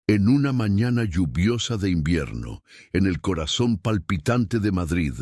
En una mañana lluviosa de invierno, en el corazón palpitante de Madrid,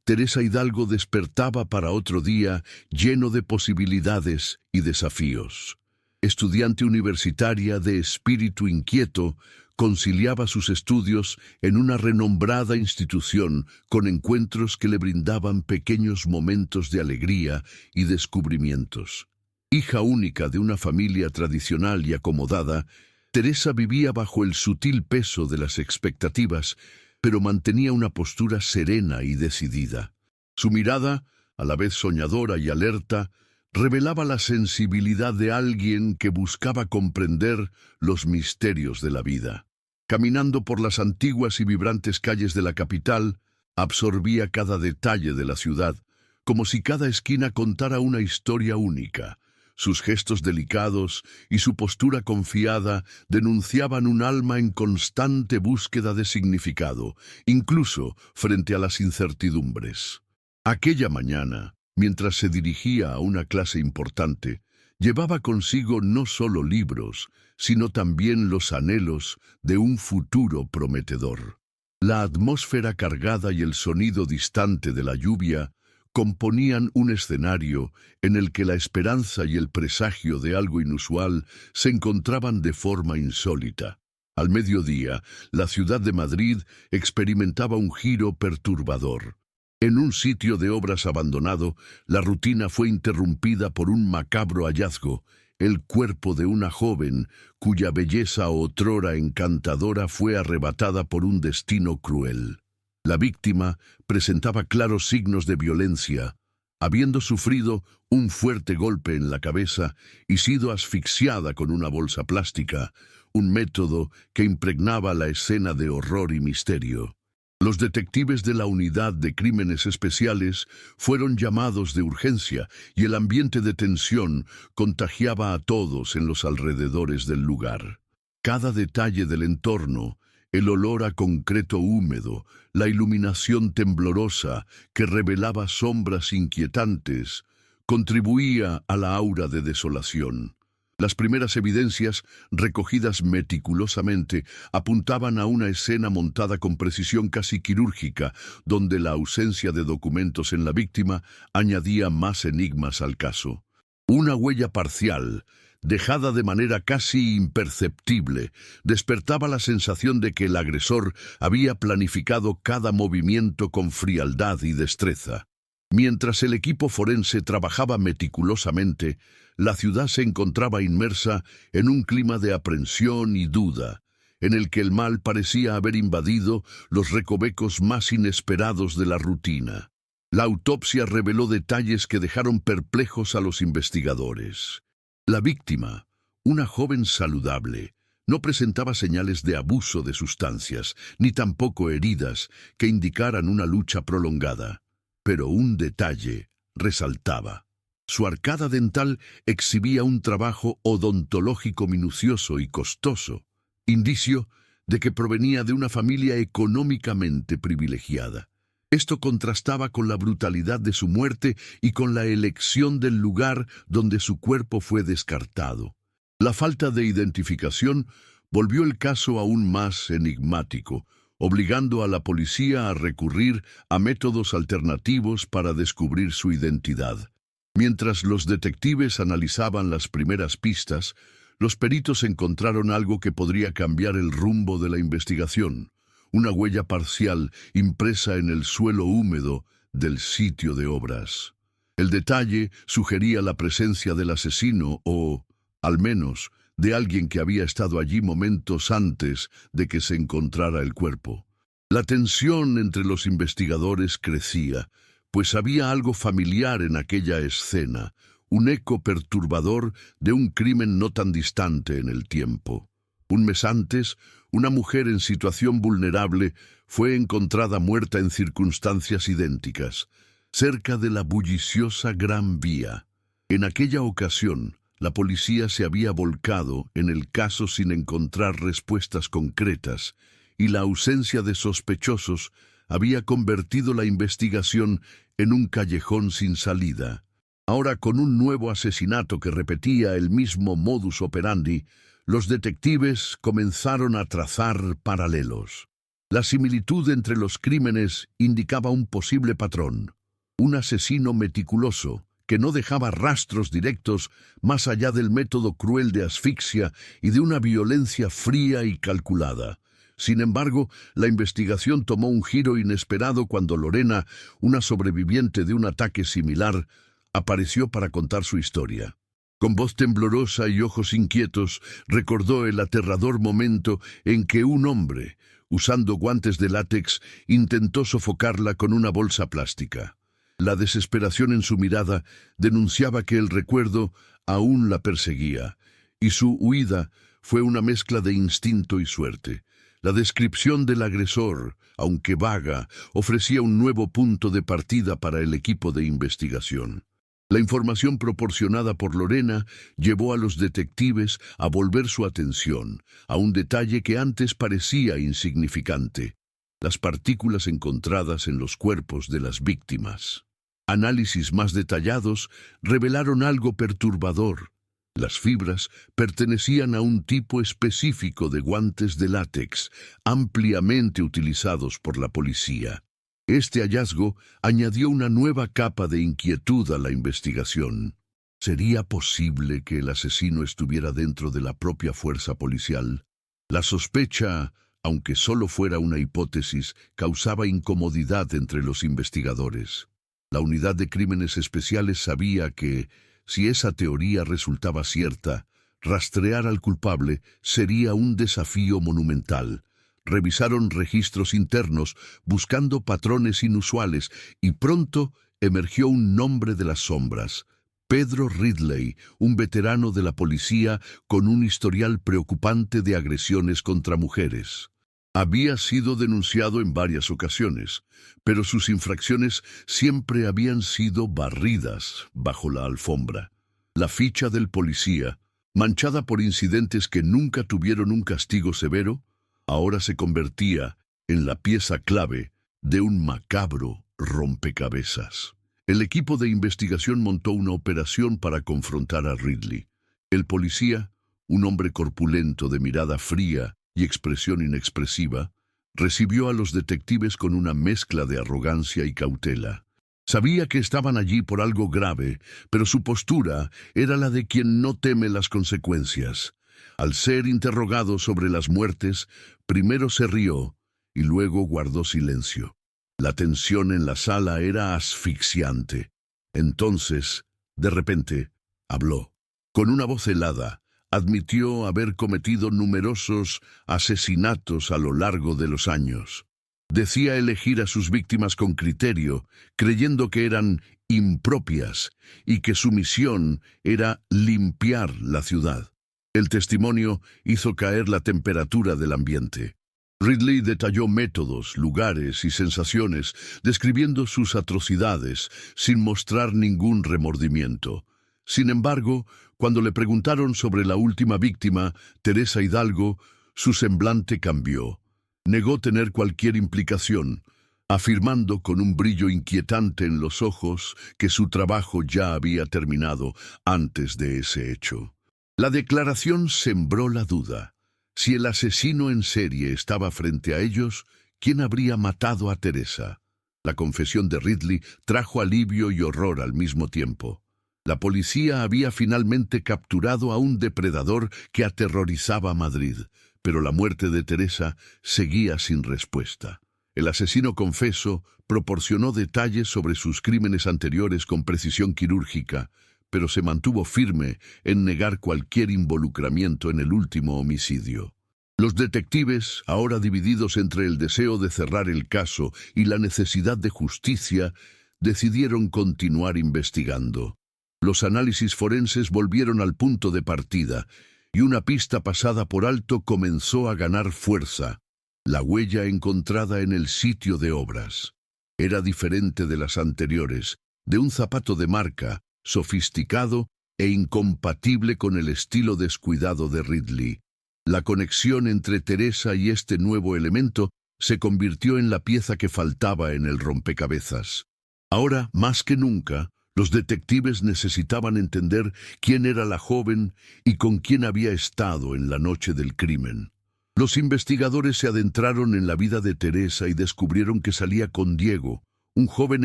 Teresa Hidalgo despertaba para otro día lleno de posibilidades y desafíos. Estudiante universitaria de espíritu inquieto, conciliaba sus estudios en una renombrada institución con encuentros que le brindaban pequeños momentos de alegría y descubrimientos. Hija única de una familia tradicional y acomodada, Teresa vivía bajo el sutil peso de las expectativas, pero mantenía una postura serena y decidida. Su mirada, a la vez soñadora y alerta, revelaba la sensibilidad de alguien que buscaba comprender los misterios de la vida. Caminando por las antiguas y vibrantes calles de la capital, absorbía cada detalle de la ciudad, como si cada esquina contara una historia única. Sus gestos delicados y su postura confiada denunciaban un alma en constante búsqueda de significado, incluso frente a las incertidumbres. Aquella mañana, mientras se dirigía a una clase importante, llevaba consigo no solo libros, sino también los anhelos de un futuro prometedor. La atmósfera cargada y el sonido distante de la lluvia componían un escenario en el que la esperanza y el presagio de algo inusual se encontraban de forma insólita. Al mediodía, la ciudad de Madrid experimentaba un giro perturbador. En un sitio de obras abandonado, la rutina fue interrumpida por un macabro hallazgo: el cuerpo de una joven cuya belleza otrora encantadora fue arrebatada por un destino cruel. La víctima presentaba claros signos de violencia, habiendo sufrido un fuerte golpe en la cabeza y sido asfixiada con una bolsa plástica, un método que impregnaba la escena de horror y misterio. Los detectives de la Unidad de Crímenes Especiales fueron llamados de urgencia y el ambiente de tensión contagiaba a todos en los alrededores del lugar. Cada detalle del entorno, el olor a concreto húmedo, la iluminación temblorosa que revelaba sombras inquietantes, contribuía a la aura de desolación. Las primeras evidencias, recogidas meticulosamente, apuntaban a una escena montada con precisión casi quirúrgica, donde la ausencia de documentos en la víctima añadía más enigmas al caso. Una huella parcial, dejada de manera casi imperceptible, despertaba la sensación de que el agresor había planificado cada movimiento con frialdad y destreza. Mientras el equipo forense trabajaba meticulosamente, la ciudad se encontraba inmersa en un clima de aprensión y duda, en el que el mal parecía haber invadido los recovecos más inesperados de la rutina. La autopsia reveló detalles que dejaron perplejos a los investigadores. La víctima, una joven saludable, no presentaba señales de abuso de sustancias, ni tampoco heridas que indicaran una lucha prolongada. Pero un detalle resaltaba. Su arcada dental exhibía un trabajo odontológico minucioso y costoso, indicio de que provenía de una familia económicamente privilegiada. Esto contrastaba con la brutalidad de su muerte y con la elección del lugar donde su cuerpo fue descartado. La falta de identificación volvió el caso aún más enigmático, obligando a la policía a recurrir a métodos alternativos para descubrir su identidad. Mientras los detectives analizaban las primeras pistas, los peritos encontraron algo que podría cambiar el rumbo de la investigación: una huella parcial impresa en el suelo húmedo del sitio de obras. El detalle sugería la presencia del asesino o, al menos, de alguien que había estado allí momentos antes de que se encontrara el cuerpo. La tensión entre los investigadores crecía, pues había algo familiar en aquella escena, un eco perturbador de un crimen no tan distante en el tiempo. Un mes antes, una mujer en situación vulnerable fue encontrada muerta en circunstancias idénticas, cerca de la bulliciosa Gran Vía. En aquella ocasión, la policía se había volcado en el caso sin encontrar respuestas concretas, y la ausencia de sospechosos había convertido la investigación en un callejón sin salida. Ahora, con un nuevo asesinato que repetía el mismo modus operandi, Los detectives comenzaron a trazar paralelos. La similitud entre los crímenes indicaba un posible patrón, un asesino meticuloso que no dejaba rastros directos más allá del método cruel de asfixia y de una violencia fría y calculada. Sin embargo, la investigación tomó un giro inesperado cuando Lorena, una sobreviviente de un ataque similar, apareció para contar su historia. Con voz temblorosa y ojos inquietos, recordó el aterrador momento en que un hombre, usando guantes de látex, intentó sofocarla con una bolsa plástica. La desesperación en su mirada denunciaba que el recuerdo aún la perseguía, y su huida fue una mezcla de instinto y suerte. La descripción del agresor, aunque vaga, ofrecía un nuevo punto de partida para el equipo de investigación. La información proporcionada por Lorena llevó a los detectives a volver su atención a un detalle que antes parecía insignificante: las partículas encontradas en los cuerpos de las víctimas. Análisis más detallados revelaron algo perturbador. Las fibras pertenecían a un tipo específico de guantes de látex, ampliamente utilizados por la policía. Este hallazgo añadió una nueva capa de inquietud a la investigación. ¿Sería posible que el asesino estuviera dentro de la propia fuerza policial? La sospecha, aunque solo fuera una hipótesis, causaba incomodidad entre los investigadores. La unidad de crímenes especiales sabía que, si esa teoría resultaba cierta, rastrear al culpable sería un desafío monumental. Revisaron registros internos buscando patrones inusuales y pronto emergió un nombre de las sombras: Pedro Ridley, un veterano de la policía con un historial preocupante de agresiones contra mujeres. Había sido denunciado en varias ocasiones, pero sus infracciones siempre habían sido barridas bajo la alfombra. La ficha del policía, manchada por incidentes que nunca tuvieron un castigo severo, ahora se convertía en la pieza clave de un macabro rompecabezas. El equipo de investigación montó una operación para confrontar a Ridley. El policía, un hombre corpulento de mirada fría y expresión inexpresiva, recibió a los detectives con una mezcla de arrogancia y cautela. Sabía que estaban allí por algo grave, pero su postura era la de quien no teme las consecuencias. Al ser interrogado sobre las muertes, primero se rió y luego guardó silencio. La tensión en la sala era asfixiante. Entonces, de repente, habló. Con una voz helada, admitió haber cometido numerosos asesinatos a lo largo de los años. Decía elegir a sus víctimas con criterio, creyendo que eran impropias y que su misión era limpiar la ciudad. El testimonio hizo caer la temperatura del ambiente. Ridley detalló métodos, lugares y sensaciones, describiendo sus atrocidades sin mostrar ningún remordimiento. Sin embargo, cuando le preguntaron sobre la última víctima, Teresa Hidalgo, su semblante cambió. Negó tener cualquier implicación, afirmando con un brillo inquietante en los ojos que su trabajo ya había terminado antes de ese hecho. La declaración sembró la duda. Si el asesino en serie estaba frente a ellos, ¿quién habría matado a Teresa? La confesión de Ridley trajo alivio y horror al mismo tiempo. La policía había finalmente capturado a un depredador que aterrorizaba a Madrid, pero la muerte de Teresa seguía sin respuesta. El asesino confeso proporcionó detalles sobre sus crímenes anteriores con precisión quirúrgica, pero se mantuvo firme en negar cualquier involucramiento en el último homicidio. Los detectives, ahora divididos entre el deseo de cerrar el caso y la necesidad de justicia, decidieron continuar investigando. Los análisis forenses volvieron al punto de partida, y una pista pasada por alto comenzó a ganar fuerza: la huella encontrada en el sitio de obras. Era diferente de las anteriores, de un zapato de marca, sofisticado e incompatible con el estilo descuidado de Ridley. La conexión entre Teresa y este nuevo elemento se convirtió en la pieza que faltaba en el rompecabezas. Ahora, más que nunca, Los detectives necesitaban entender quién era la joven y con quién había estado en la noche del crimen. Los investigadores se adentraron en la vida de Teresa y descubrieron que salía con Diego, un joven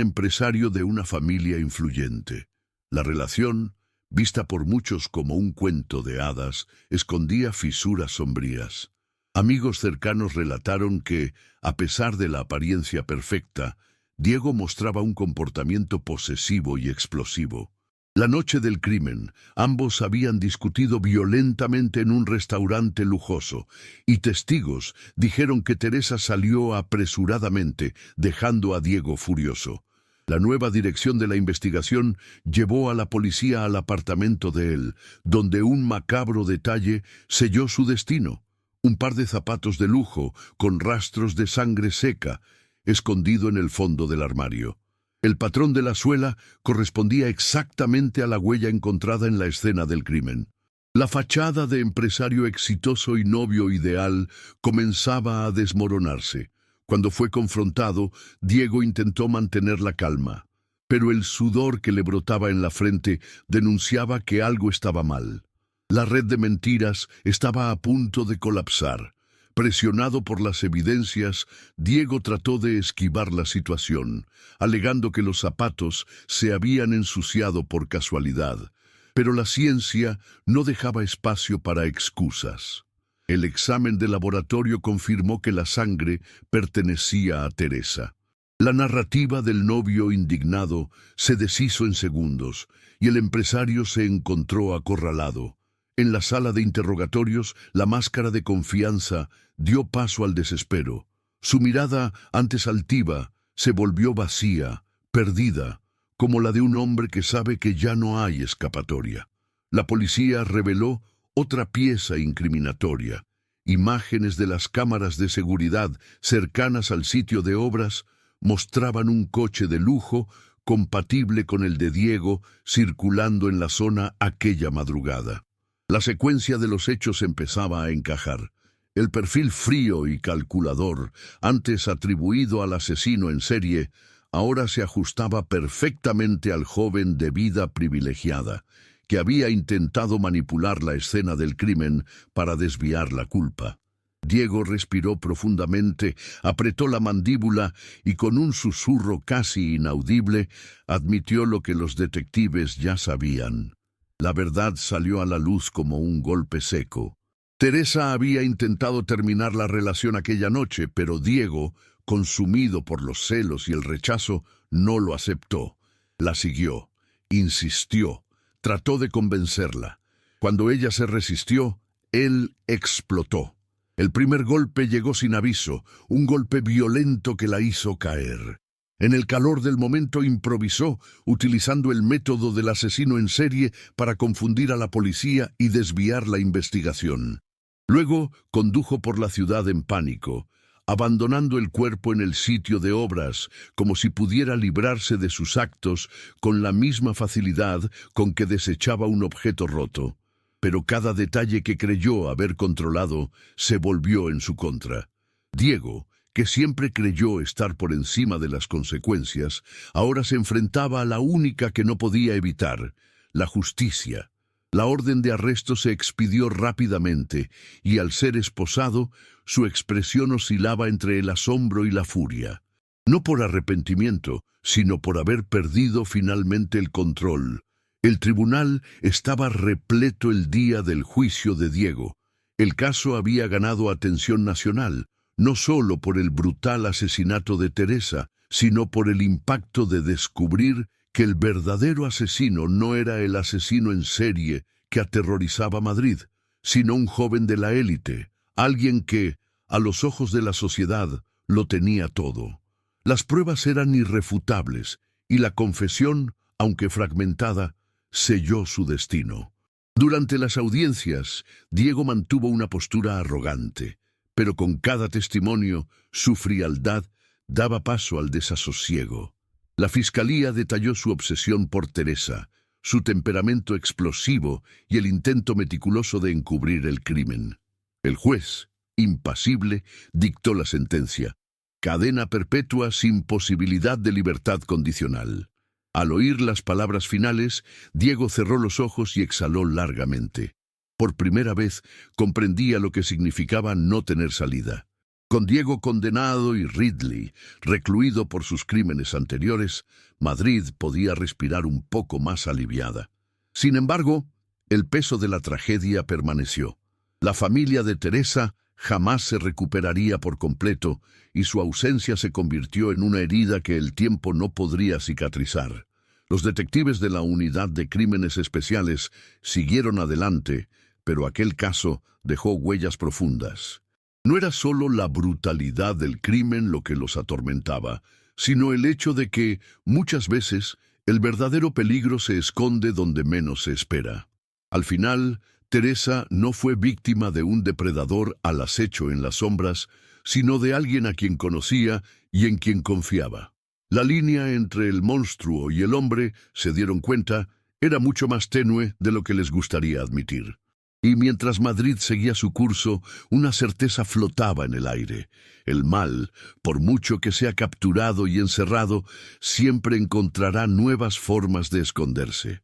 empresario de una familia influyente. La relación, vista por muchos como un cuento de hadas, escondía fisuras sombrías. Amigos cercanos relataron que, a pesar de la apariencia perfecta, Diego mostraba un comportamiento posesivo y explosivo. La noche del crimen, ambos habían discutido violentamente en un restaurante lujoso, y testigos dijeron que Teresa salió apresuradamente, dejando a Diego furioso. La nueva dirección de la investigación llevó a la policía al apartamento de él, donde un macabro detalle selló su destino. Un par de zapatos de lujo, con rastros de sangre seca, escondido en el fondo del armario. El patrón de la suela correspondía exactamente a la huella encontrada en la escena del crimen. La fachada de empresario exitoso y novio ideal comenzaba a desmoronarse. Cuando fue confrontado, Diego intentó mantener la calma, pero el sudor que le brotaba en la frente denunciaba que algo estaba mal. La red de mentiras estaba a punto de colapsar. Presionado por las evidencias, Diego trató de esquivar la situación, alegando que los zapatos se habían ensuciado por casualidad. Pero la ciencia no dejaba espacio para excusas. El examen de laboratorio confirmó que la sangre pertenecía a Teresa. La narrativa del novio indignado se deshizo en segundos, y el empresario se encontró acorralado. En la sala de interrogatorios, la máscara de confianza dio paso al desespero. Su mirada, antes altiva, se volvió vacía, perdida, como la de un hombre que sabe que ya no hay escapatoria. La policía reveló otra pieza incriminatoria. Imágenes de las cámaras de seguridad cercanas al sitio de obras mostraban un coche de lujo compatible con el de Diego circulando en la zona aquella madrugada. La secuencia de los hechos empezaba a encajar. El perfil frío y calculador, antes atribuido al asesino en serie, ahora se ajustaba perfectamente al joven de vida privilegiada, que había intentado manipular la escena del crimen para desviar la culpa. Diego respiró profundamente, apretó la mandíbula y con un susurro casi inaudible admitió lo que los detectives ya sabían. La verdad salió a la luz como un golpe seco. Teresa había intentado terminar la relación aquella noche, pero Diego, consumido por los celos y el rechazo, no lo aceptó. La siguió, insistió, trató de convencerla. Cuando ella se resistió, él explotó. El primer golpe llegó sin aviso, un golpe violento que la hizo caer. En el calor del momento improvisó, utilizando el método del asesino en serie para confundir a la policía y desviar la investigación. Luego condujo por la ciudad en pánico, abandonando el cuerpo en el sitio de obras, como si pudiera librarse de sus actos con la misma facilidad con que desechaba un objeto roto. Pero cada detalle que creyó haber controlado se volvió en su contra. Diego, que siempre creyó estar por encima de las consecuencias, ahora se enfrentaba a la única que no podía evitar, la justicia. La orden de arresto se expidió rápidamente, y al ser esposado, su expresión oscilaba entre el asombro y la furia. No por arrepentimiento, sino por haber perdido finalmente el control. El tribunal estaba repleto el día del juicio de Diego. El caso había ganado atención nacional, no solo por el brutal asesinato de Teresa, sino por el impacto de descubrir que el verdadero asesino no era el asesino en serie que aterrorizaba Madrid, sino un joven de la élite, alguien que, a los ojos de la sociedad, lo tenía todo. Las pruebas eran irrefutables, y la confesión, aunque fragmentada, selló su destino. Durante las audiencias, Diego mantuvo una postura arrogante, pero con cada testimonio, su frialdad daba paso al desasosiego. La fiscalía detalló su obsesión por Teresa, su temperamento explosivo y el intento meticuloso de encubrir el crimen. El juez, impasible, dictó la sentencia: cadena perpetua sin posibilidad de libertad condicional. Al oír las palabras finales, Diego cerró los ojos y exhaló largamente. Por primera vez comprendía lo que significaba no tener salida. Con Diego condenado y Ridley recluido por sus crímenes anteriores, Madrid podía respirar un poco más aliviada. Sin embargo, el peso de la tragedia permaneció. La familia de Teresa jamás se recuperaría por completo y su ausencia se convirtió en una herida que el tiempo no podría cicatrizar. Los detectives de la Unidad de Crímenes Especiales siguieron adelante, pero aquel caso dejó huellas profundas. No era solo la brutalidad del crimen lo que los atormentaba, sino el hecho de que, muchas veces, el verdadero peligro se esconde donde menos se espera. Al final, Teresa no fue víctima de un depredador al acecho en las sombras, sino de alguien a quien conocía y en quien confiaba. La línea entre el monstruo y el hombre, se dieron cuenta, era mucho más tenue de lo que les gustaría admitir. Y mientras Madrid seguía su curso, una certeza flotaba en el aire. El mal, por mucho que sea capturado y encerrado, siempre encontrará nuevas formas de esconderse.